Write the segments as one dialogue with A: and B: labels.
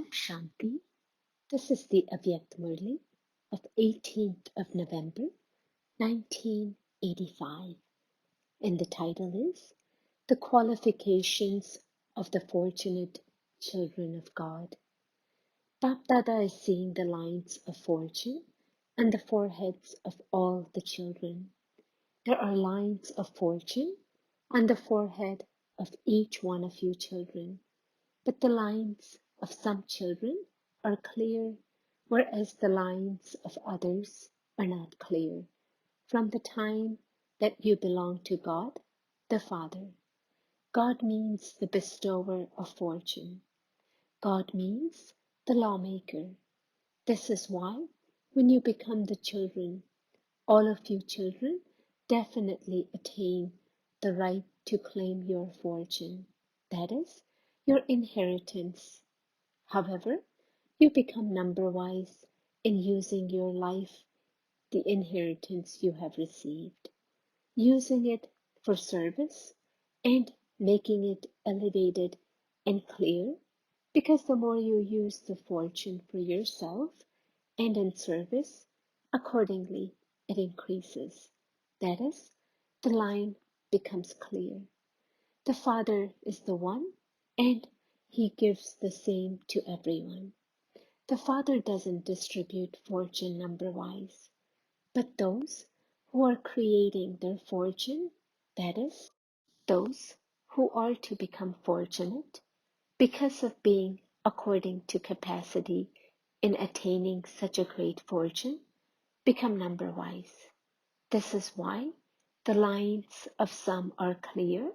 A: Om Shanti. This is the Avyakt Murli of 18th of November 1985, and the title is The Qualifications of the Fortunate Children of God. Bapdada is seeing the lines of fortune on the foreheads of all the children. There are lines of fortune on the forehead of each one of you children, but the lines of some children are clear, whereas the lines of others are not clear. From the time that you belong to God, the Father, God means the bestower of fortune. God means the lawmaker. This is why, when you become the children, all of you children definitely attain the right to claim your fortune, that is, your inheritance. However, you become number-wise in using your life, the inheritance you have received, using it for service and making it elevated and clear, because the more you use the fortune for yourself and in service, accordingly it increases. That is, the line becomes clear. The Father is the one, and He gives the same to everyone. The Father doesn't distribute fortune number-wise, but those who are creating their fortune, that is, those who are to become fortunate because of being according to capacity in attaining such a great fortune, become number-wise. This is why the lines of some are clear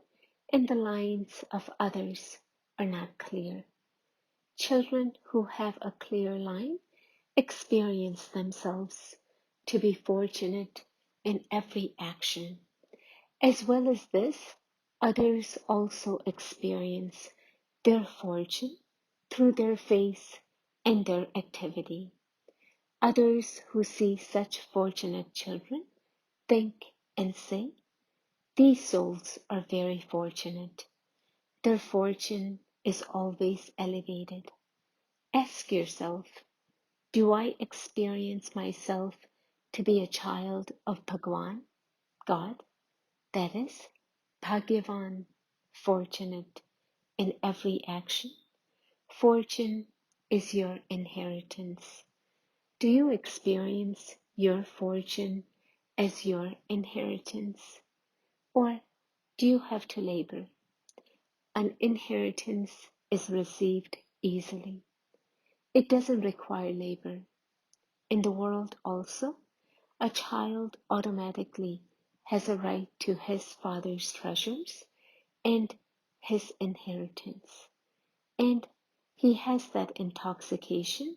A: and the lines of others are not clear. Children who have a clear line experience themselves to be fortunate in every action. As well as this, others also experience their fortune through their faith and their activity. Others who see such fortunate children think and say, these souls are very fortunate. Their fortune is always elevated. Ask yourself, do I experience myself to be a child of Bhagwan, God? That is, Bhagavan, fortunate in every action. Fortune is your inheritance. Do you experience your fortune as your inheritance? Or do you have to labor? An inheritance is received easily. It doesn't require labor. In the world also, a child automatically has a right to his father's treasures and his inheritance. And he has that intoxication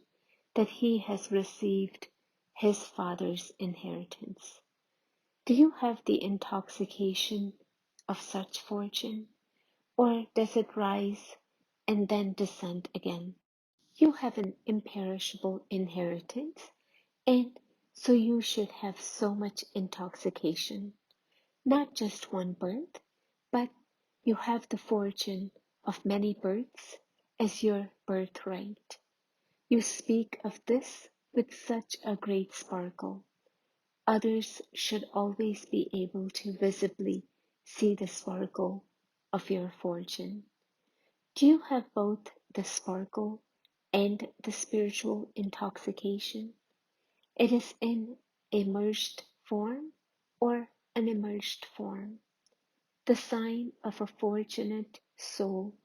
A: that he has received his father's inheritance. Do you have the intoxication of such fortune, or does it rise and then descend again? You have an imperishable inheritance, and so you should have so much intoxication, not just one birth, but you have the fortune of many births as your birthright. You speak of this with such a great sparkle. Others should always be able to visibly see the sparkle of your fortune. Do you have both the sparkle and the spiritual intoxication? It is in a merged form or an immersed form. The sign of a fortunate soul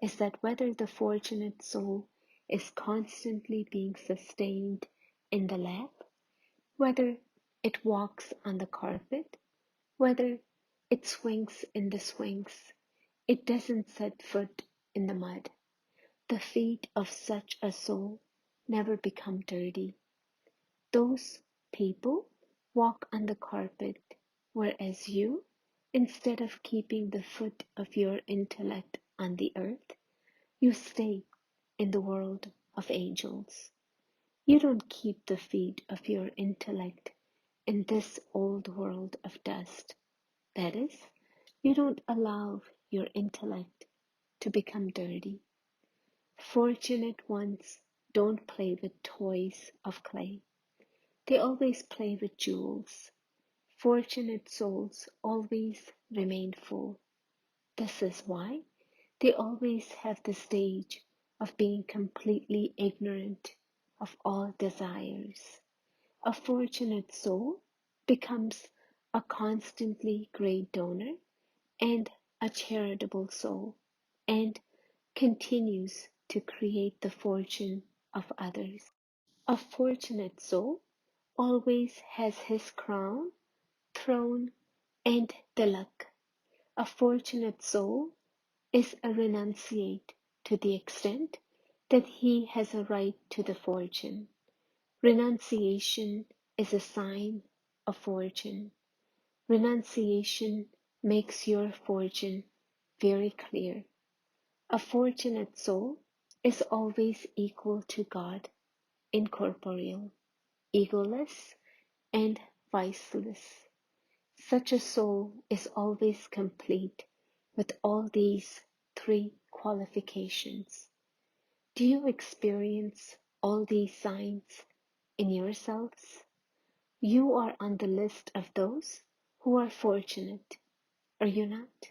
A: is that whether the fortunate soul is constantly being sustained in the lap, whether it walks on the carpet, whether it swings in the swings, it doesn't set foot in the mud. The feet of such a soul never become dirty. Those people walk on the carpet, whereas you, instead of keeping the foot of your intellect on the earth, you stay in the world of angels. You don't keep the feet of your intellect in this old world of dust. That is, you don't allow your intellect to become dirty. Fortunate ones don't play with toys of clay. They always play with jewels. Fortunate souls always remain full. This is why they always have the stage of being completely ignorant of all desires. A fortunate soul becomes a constantly great donor and a charitable soul, and continues to create the fortune of others. A fortunate soul always has his crown, throne, and tilak. A fortunate soul is a renunciate to the extent that he has a right to the fortune. Renunciation is a sign of fortune. Renunciation makes your fortune very clear. A fortunate soul is always equal to God, incorporeal, egoless, and viceless. Such a soul is always complete with all these three qualifications. Do you experience all these signs in yourselves? You are on the list of those who are fortunate, are you not?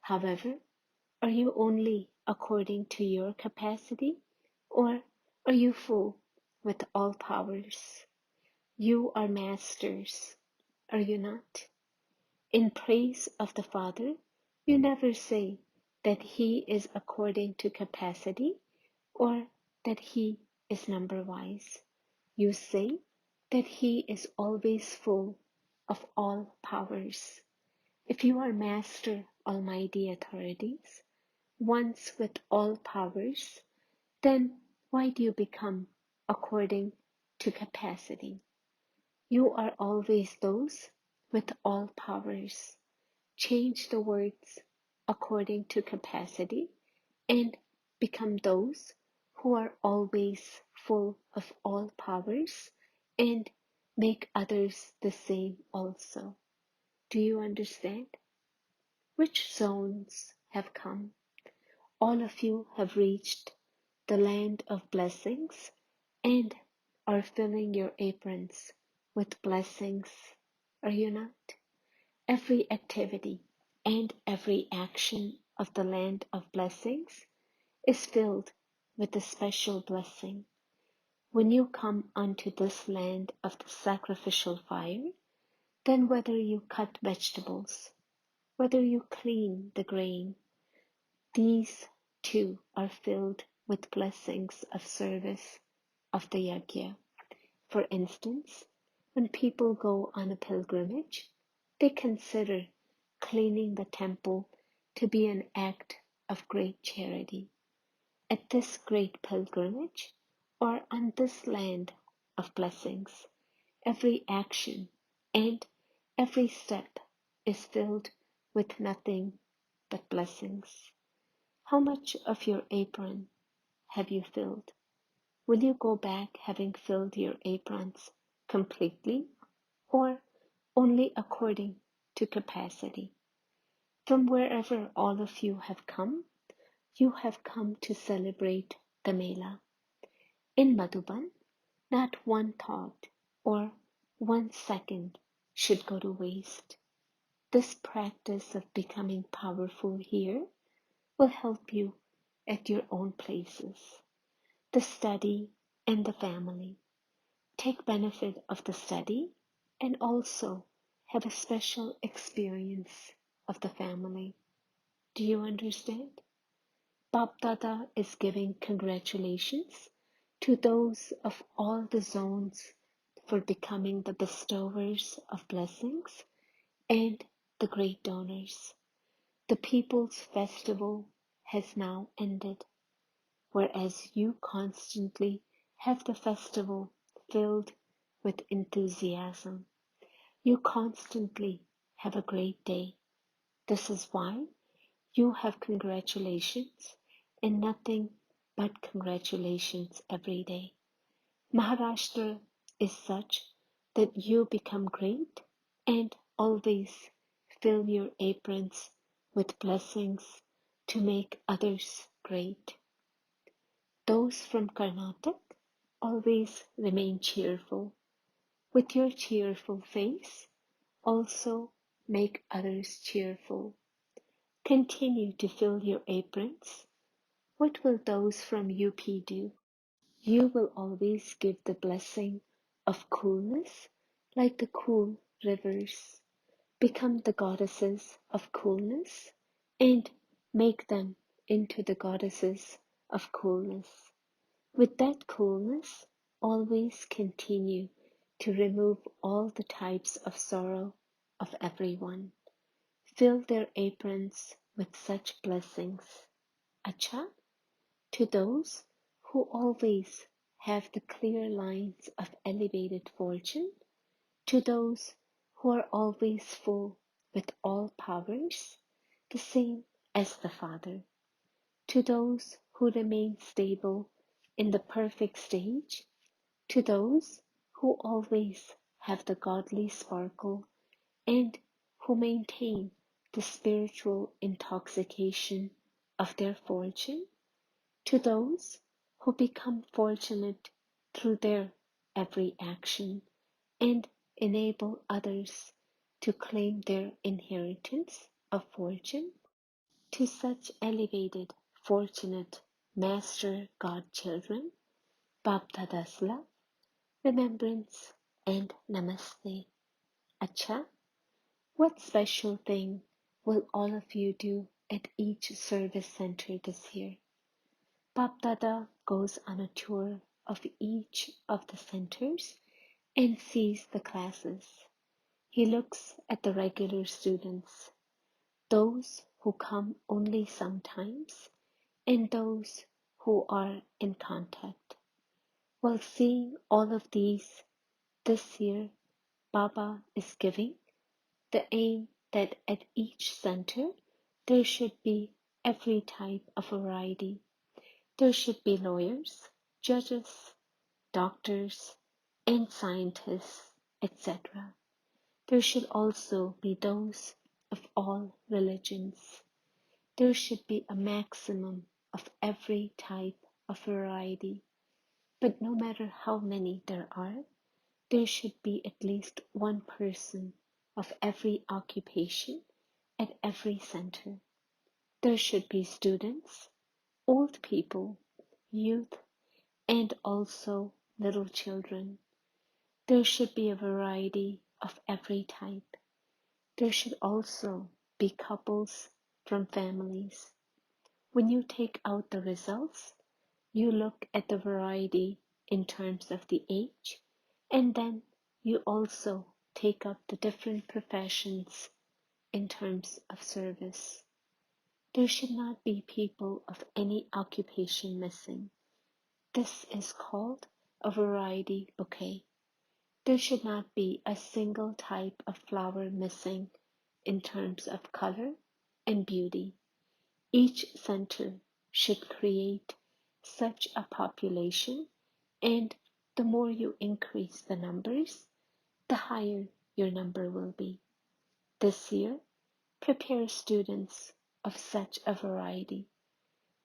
A: However, are you only according to your capacity, or are you full with all powers? You are masters, are you not? In praise of the Father, you never say that He is according to capacity or that He is number wise. You say that He is always full of all powers. If you are Master Almighty Authorities, once with all powers, then why do you become according to capacity? You are always those with all powers. Change the words according to capacity and become those who are always full of all powers and make others the same also. Do you understand? Which zones have come? All of you have reached the land of blessings and are filling your aprons with blessings, are you not? Every activity and every action of the land of blessings is filled with a special blessing. When you come unto this land of the sacrificial fire, then whether you cut vegetables, whether you clean the grain, these too are filled with blessings of service of the yajna. For instance, when people go on a pilgrimage, they consider cleaning the temple to be an act of great charity. At this great pilgrimage, or on this land of blessings, every action and every step is filled with nothing but blessings. How much of your apron have you filled? Will you go back having filled your aprons completely, or only according to capacity? From wherever all of you have come to celebrate the Mela. In Madhuban, not one thought or 1 second should go to waste. This practice of becoming powerful here will help you at your own places, the study and the family. Take benefit of the study and also have a special experience of the family. Do you understand? Bap Dada is giving congratulations to those of all the zones for becoming the bestowers of blessings and the great donors. The people's festival has now ended, whereas you constantly have the festival filled with enthusiasm. You constantly have a great day. This is why you have congratulations and nothing but congratulations every day. Maharashtra is such that you become great and always fill your aprons with blessings to make others great. Those from Karnataka always remain cheerful. With your cheerful face, also make others cheerful. Continue to fill your aprons. What will those from UP do? You will always give the blessing of coolness like the cool rivers. Become the goddesses of coolness and make them into the goddesses of coolness. With that coolness, always continue to remove all the types of sorrow of everyone. Fill their aprons with such blessings. Acha, to those who always have the clear lines of elevated fortune, to those who are always full with all powers, the same as the Father, to those who remain stable in the perfect stage, to those who always have the godly sparkle and who maintain the spiritual intoxication of their fortune, to those who become fortunate through their every action and enable others to claim their inheritance of fortune, to such elevated, fortunate Master God children, Baptada's love, remembrance, and namaste. Acha, what special thing will all of you do at each service center this year? Bapdada goes on a tour of each of the centers and sees the classes. He looks at the regular students, those who come only sometimes, and those who are in contact. While seeing all of these, this year Baba is giving the aim that at each center there should be every type of variety. There should be lawyers, judges, doctors, and scientists, etc. There should also be those of all religions. There should be a maximum of every type of variety. But no matter how many there are, there should be at least one person of every occupation at every center. There should be students, old people, youth, and also little children. There should be a variety of every type. There should also be couples from families. When you take out the results, you look at the variety in terms of the age, and then you also take up the different professions in terms of service. There should not be people of any occupation missing. This is called a variety bouquet. There should not be a single type of flower missing in terms of color and beauty. Each center should create such a population, and the more you increase the numbers, the higher your number will be. This year, prepare students of such a variety.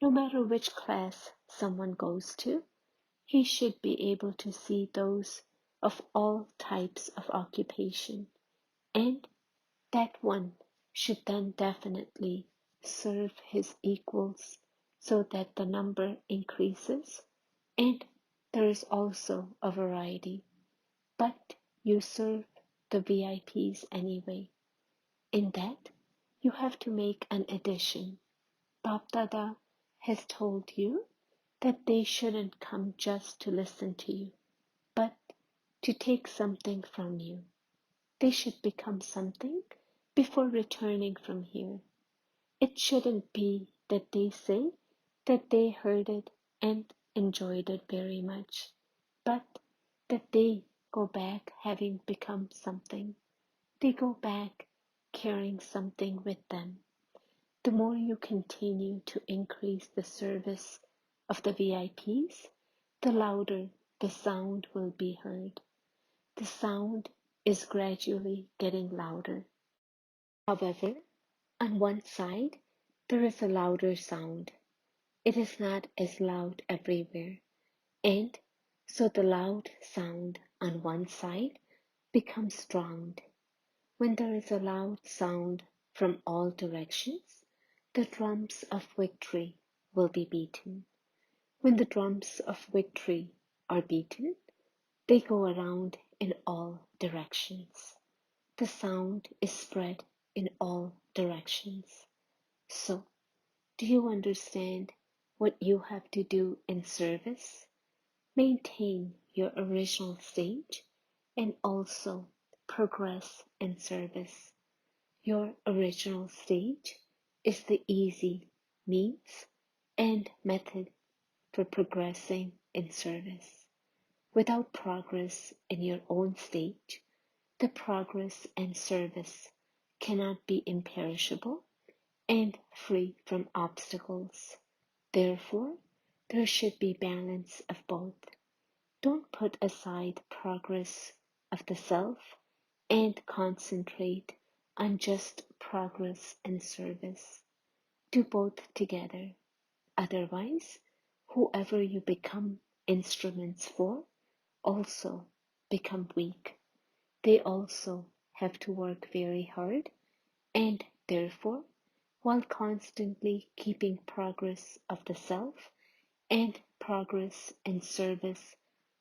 A: No matter which class someone goes to, he should be able to see those of all types of occupation, and that one should then definitely serve his equals so that the number increases, and there is also a variety. But you serve the VIPs anyway. In that, you have to make an addition. Bapdada has told you that they shouldn't come just to listen to you, but to take something from you. They should become something before returning from here. It shouldn't be that they say that they heard it and enjoyed it very much, but that they go back having become something. They go back carrying something with them. The more you continue to increase the service of the VIPs, the louder the sound will be heard. The sound is gradually getting louder. However, on one side, there is a louder sound. it is not as loud everywhere, and so the loud sound on one side becomes drowned. When there is a loud sound from all directions, the drums of victory will be beaten. When the drums of victory are beaten, they go around in all directions. The sound is spread in all directions. So, do you understand what you have to do in service? Maintain your original stage and also progress in service. Your original stage is the easy means and method for progressing in service. Without progress in your own stage, the progress and service cannot be imperishable and free from obstacles. Therefore, there should be balance of both. Don't put aside progress of the self and concentrate on just progress and service. Do both together. Otherwise, whoever you become instruments for also become weak. They also have to work very hard, and therefore, while constantly keeping progress of the self and progress and service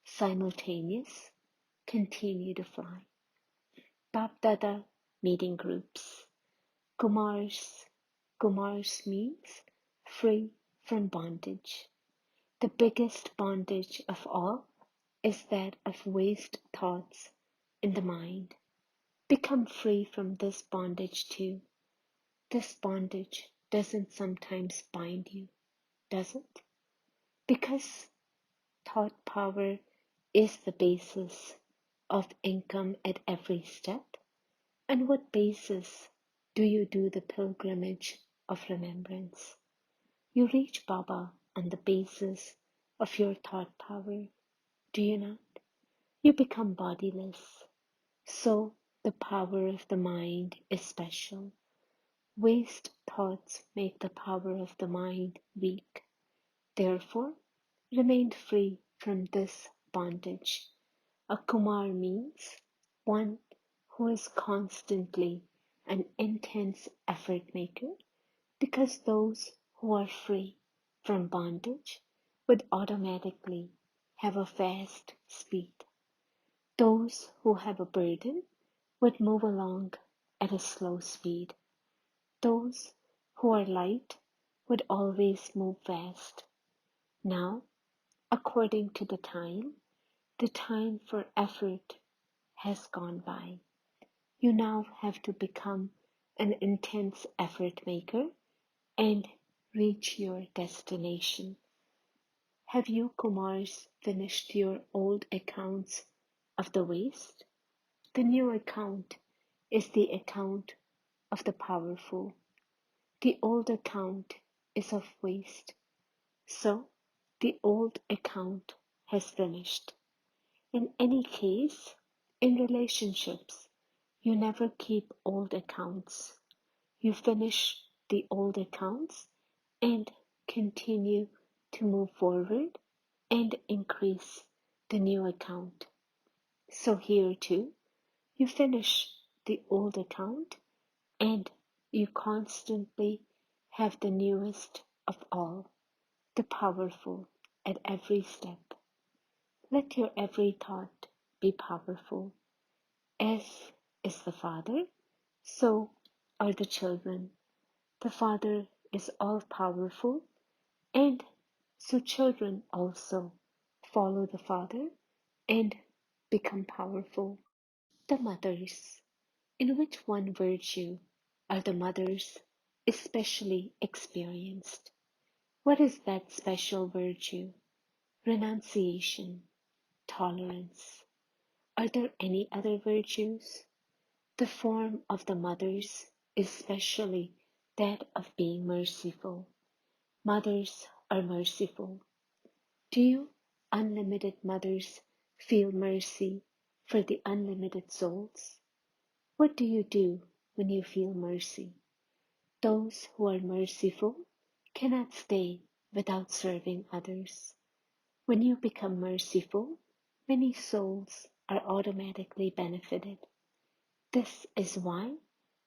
A: simultaneous, continue to fly. Bapdada meeting groups. Kumars. Kumars means free from bondage. The biggest bondage of all is that of waste thoughts in the mind. Become free from this bondage too. This bondage doesn't sometimes bind you, does it? Because thought power is the basis of income at every step. On what basis do you do the pilgrimage of remembrance? You reach Baba on the basis of your thought power, do you not? You become bodiless. So the power of the mind is special. Waste thoughts make the power of the mind weak. Therefore, remain free from this bondage. A Kumar means one who is constantly an intense effort maker, because those who are free from bondage would automatically have a fast speed. Those who have a burden would move along at a slow speed. Those who are light would always move fast. Now, according to the time for effort has gone by. You now have to become an intense effort maker and reach your destination. Have you, Kumars, finished your old accounts of the waste? The new account is the account of the powerful. The old account is of waste. So, the old account has finished. In any case, in relationships, you never keep old accounts. You finish the old accounts and continue to move forward and increase the new account. So here too, you finish the old account and you constantly have the newest of all, the powerful at every step. Let your every thought be powerful. As is the Father, so are the children. The Father is all powerful, and so children also follow the Father and become powerful. The mothers. In which one virtue are the mothers especially experienced? What is that special virtue? Renunciation, tolerance. Are there any other virtues? The form of the mothers is especially that of being merciful. Mothers are merciful. Do you, unlimited mothers, feel mercy for the unlimited souls? What do you do when you feel mercy? Those who are merciful cannot stay without serving others. When you become merciful, many souls are automatically benefited. This is why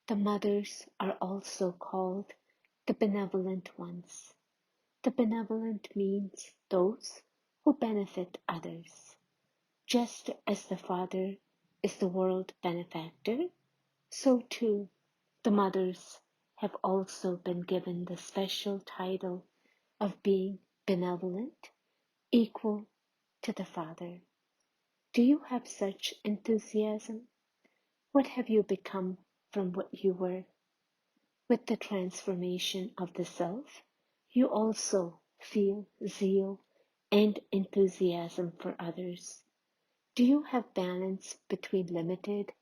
A: the mothers are also called the benevolent ones. The benevolent means those who benefit others. Just as the Father is the world benefactor, so too the mothers have also been given the special title of being benevolent, equal to the Father. Do you have such enthusiasm? What have you become from what you were? With the transformation of the self, you also feel zeal and enthusiasm for others. Do you have balance between limited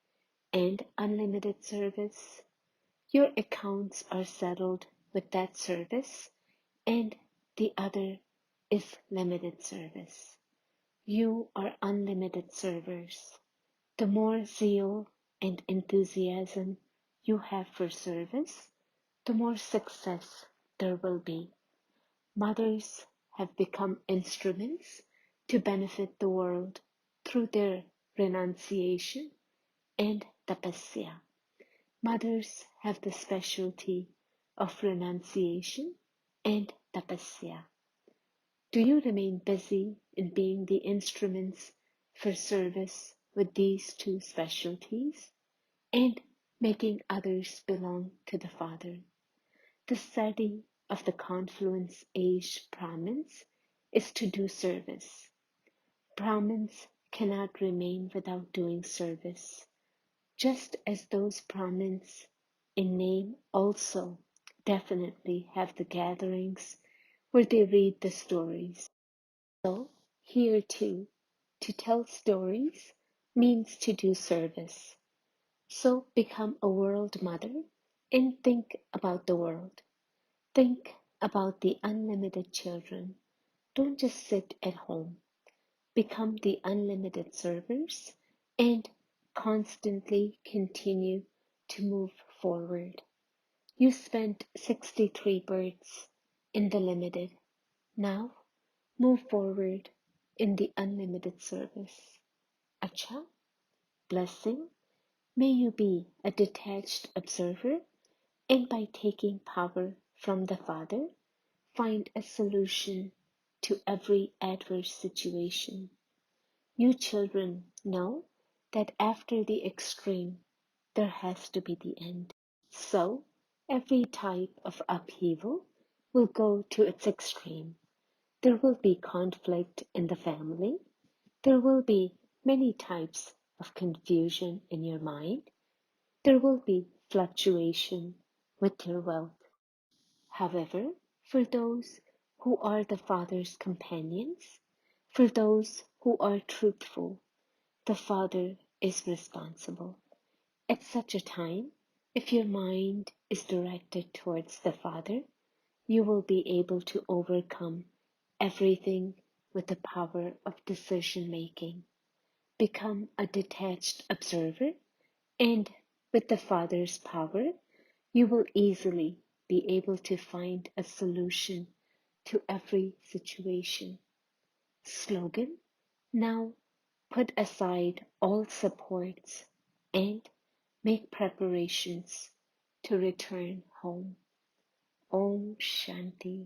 A: and unlimited service? Your accounts are settled with that service, and the other is limited service. You are unlimited servers. The more zeal and enthusiasm you have for service, the more success there will be. Mothers have become instruments to benefit the world through their renunciation and tapasya. Mothers have the specialty of renunciation and tapasya. Do you remain busy in being the instruments for service with these two specialties and making others belong to the Father? The study of the confluence age Brahmins is to do service. Brahmins cannot remain without doing service, just as those Brahmins in name also definitely have the gatherings where they read the stories. So, here too, to tell stories means to do service. So become a world mother and think about the world. Think about the unlimited children. Don't just sit at home. Become the unlimited servers and constantly continue to move forward. You spent 63 births in the limited. Now move forward in the unlimited service. Acha, blessing. May you be a detached observer and by taking power from the Father, find a solution to every adverse situation. You children know that after the extreme, there has to be the end. So, every type of upheaval will go to its extreme. There will be conflict in the family. There will be many types of confusion in your mind. There will be fluctuation with your wealth. However, for those who are the Father's companions, for those who are truthful, the Father is responsible. At such a time, if your mind is directed towards the Father, you will be able to overcome everything with the power of decision making. Become a detached observer, and with the Father's power, you will easily be able to find a solution to every situation. Slogan: now put aside all supports and make preparations to return home. Om Shanti.